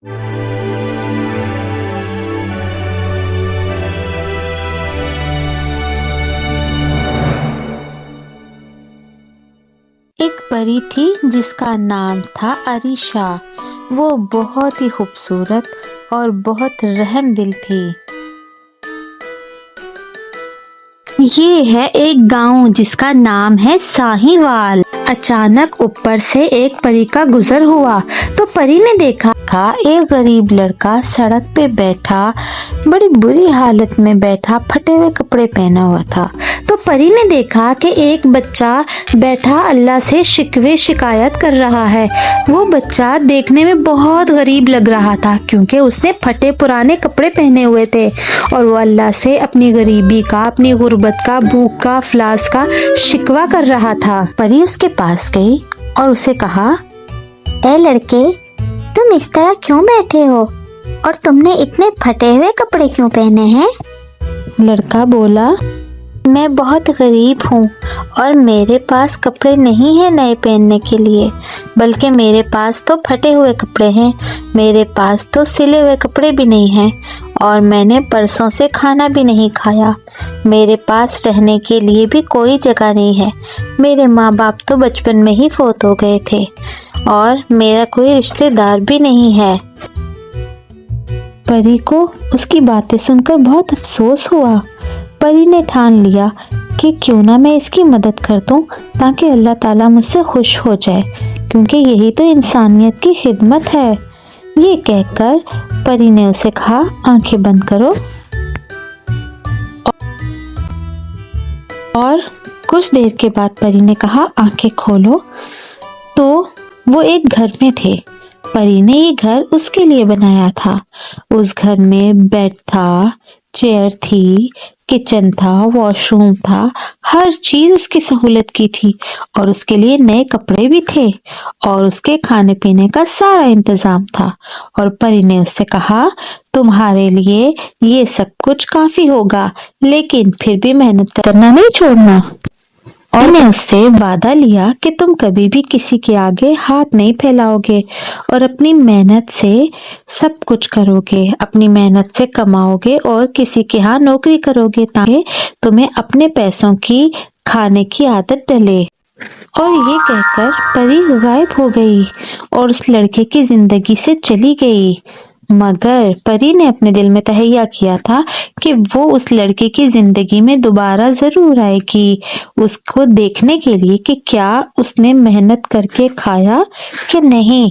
ایک پری تھی جس کا نام تھا عریشہ۔ وہ بہت ہی خوبصورت اور بہت رحم دل تھی۔ یہ ہے ایک گاؤں جس کا نام ہے ساہیوال۔ اچانک اوپر سے ایک پری کا گزر ہوا تو پری نے دیکھا ایک غریب لڑکا سڑک پہ بیٹھا، بڑی بری حالت میں بیٹھا، پھٹے ہوئے کپڑے پہنا ہوا تھا۔ تو پری نے دیکھا کہ ایک بچہ بیٹھا اللہ سے شکوے شکایت کر رہا ہے۔ وہ بچہ دیکھنے میں بہت غریب لگ رہا تھا کیونکہ اس نے پھٹے پرانے کپڑے پہنے ہوئے تھے اور وہ اللہ سے اپنی غریبی کا، اپنی غربت کا، بھوک کا، افلاس کا شکوہ کر رہا تھا۔ پری اس کے پاس گئی اور اسے کہا، اے لڑکے، تم اس طرح کیوں بیٹھے ہو اور تم نے اتنے پھٹے ہوئے کپڑے کیوں پہنے ہیں؟ لڑکا بولا، میں بہت غریب ہوں اور میرے پاس کپڑے نہیں ہیں نئے پہننے کے لیے، بلکہ میرے پاس تو پھٹے ہوئے کپڑے ہیں، میرے پاس تو سلے ہوئے کپڑے بھی نہیں ہیں اور میں نے برسوں سے کھانا بھی نہیں کھایا، میرے پاس رہنے کے لیے بھی کوئی جگہ نہیں ہے، میرے ماں باپ تو بچپن میں ہی فوت ہو گئے تھے اور میرا کوئی رشتہ دار بھی نہیں ہے۔ پری کو اس کی باتیں سن کر بہت افسوس ہوا۔ پری نے ٹھان لیا کہ کیوں نہ میں اس کی مدد کر دوں تاکہ اللہ تعالیٰ مجھ سے خوش ہو جائے، کیونکہ یہی تو انسانیت کی خدمت ہے۔ یہ کہہ کر پری نے اسے کہا، آنکھیں بند کرو۔ اور کچھ دیر کے بعد پری نے کہا، آنکھیں کھولو۔ تو وہ ایک گھر میں تھے۔ پری نے یہ گھر اس کے لیے بنایا تھا۔ اس گھر میں بیڈ تھا، چیئر تھی، کچن تھا، واش روم تھا، ہر چیز اس کی سہولت کی تھی اور اس کے لیے نئے کپڑے بھی تھے اور اس کے کھانے پینے کا سارا انتظام تھا۔ اور پری نے اس سے کہا، تمہارے لیے یہ سب کچھ کافی ہوگا، لیکن پھر بھی محنت کرنا نہیں چھوڑنا۔ اور نے اس سے وعدہ لیا کہ تم کبھی بھی کسی کے آگے ہاتھ نہیں پھیلاؤ گے اور اپنی محنت سے سب کچھ کرو گے، اپنی محنت سے کماؤ گے اور کسی کے ہاں نوکری کرو گے تاکہ تمہیں اپنے پیسوں کی کھانے کی عادت ڈلے۔ اور یہ کہہ کر پری غائب ہو گئی اور اس لڑکے کی زندگی سے چلی گئی۔ مگر پری نے اپنے دل میں تہیہ کیا تھا کہ وہ اس لڑکے کی زندگی میں دوبارہ ضرور آئے گی، اس کو دیکھنے کے لیے کہ کیا اس نے محنت کر کے کھایا کہ نہیں۔